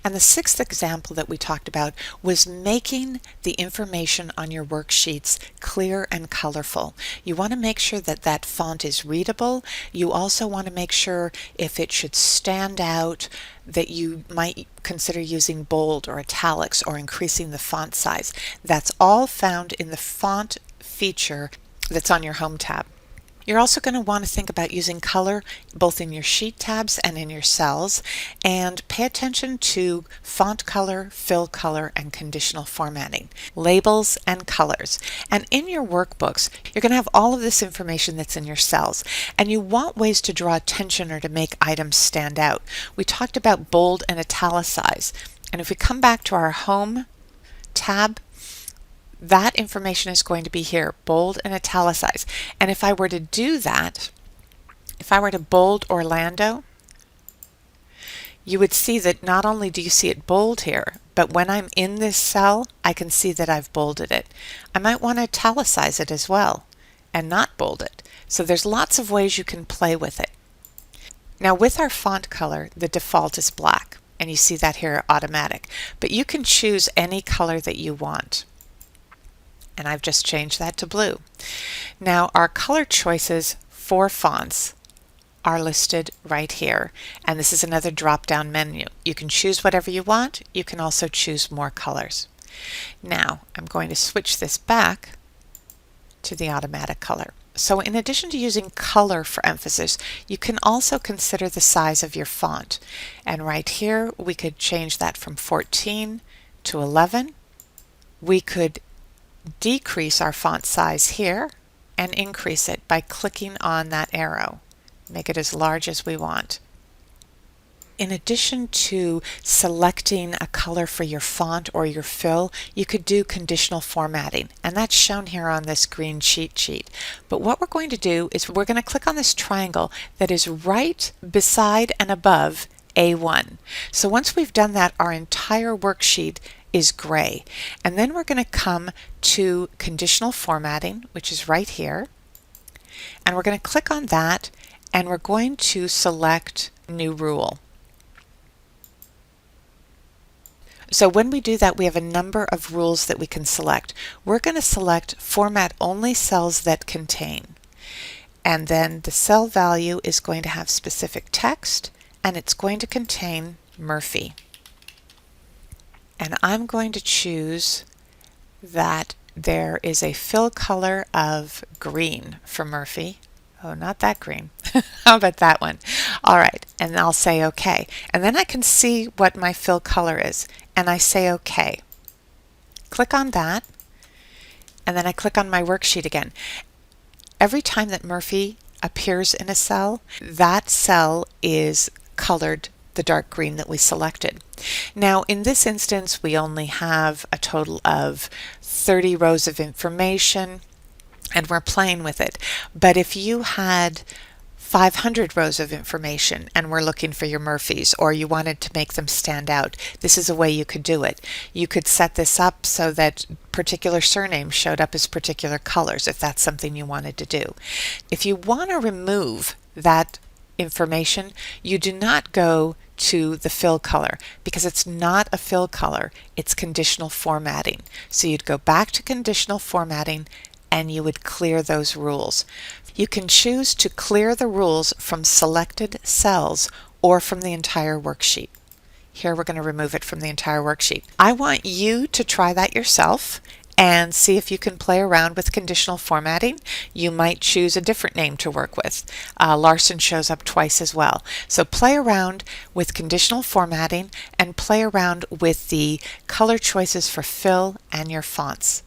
And the sixth example that we talked about was making the information on your worksheets clear and colorful. You want to make sure that that font is readable. You also want to make sure if it should stand out that you might consider using bold or italics or increasing the font size. That's all found in the font feature that's on your Home tab. You're also going to want to think about using color both in your sheet tabs and in your cells, and pay attention to font color, fill color, and conditional formatting, labels, and colors. And in your workbooks, you're going to have all of this information that's in your cells, and you want ways to draw attention or to make items stand out. We talked about bold and italicize, and if we come back to our Home tab, that information is going to be here, bold and italicize. And if I were to do that, if I were to bold Orlando, you would see that not only do you see it bold here, but when I'm in this cell, I can see that I've bolded it. I might want to italicize it as well and not bold it. So there's lots of ways you can play with it. Now with our font color, the default is black, and you see that here automatic, but you can choose any color that you want. And I've just changed that to blue. Now our color choices for fonts are listed right here, and this is another drop-down menu. You can choose whatever you want. You can also choose more colors. Now I'm going to switch this back to the automatic color. So in addition to using color for emphasis, you can also consider the size of your font. And right here we could change that from 14 to 11. We could decrease our font size here and increase it by clicking on that arrow. Make it as large as we want. In addition to selecting a color for your font or your fill, you could do conditional formatting, and that's shown here on this green cheat sheet. But what we're going to do is we're going to click on this triangle that is right beside and above A1. So once we've done that, our entire worksheet is gray. And then we're going to come to conditional formatting, which is right here. And we're going to click on that, and we're going to select new rule. So when we do that, we have a number of rules that we can select. We're going to select format only cells that contain. And then the cell value is going to have specific text, and it's going to contain Murphy. And I'm going to choose that there is a fill color of green for Murphy. Oh, not that green. How about that one? All right, and I'll say OK. And then I can see what my fill color is, and I say OK. Click on that, and then I click on my worksheet again. Every time that Murphy appears in a cell, that cell is colored the dark green that we selected. Now in this instance we only have a total of 30 rows of information and we're playing with it. But if you had 500 rows of information and we're looking for your Murphys, or you wanted to make them stand out, this is a way you could do it. You could set this up so that particular surnames showed up as particular colors if that's something you wanted to do. If you want to remove that information, you do not go to the fill color because it's not a fill color, it's conditional formatting. So you'd go back to conditional formatting and you would clear those rules. You can choose to clear the rules from selected cells or from the entire worksheet. Here we're going to remove it from the entire worksheet. I want you to try that yourself and see if you can play around with conditional formatting. You might choose a different name to work with. Larson shows up twice as well. So play around with conditional formatting and play around with the color choices for fill and your fonts.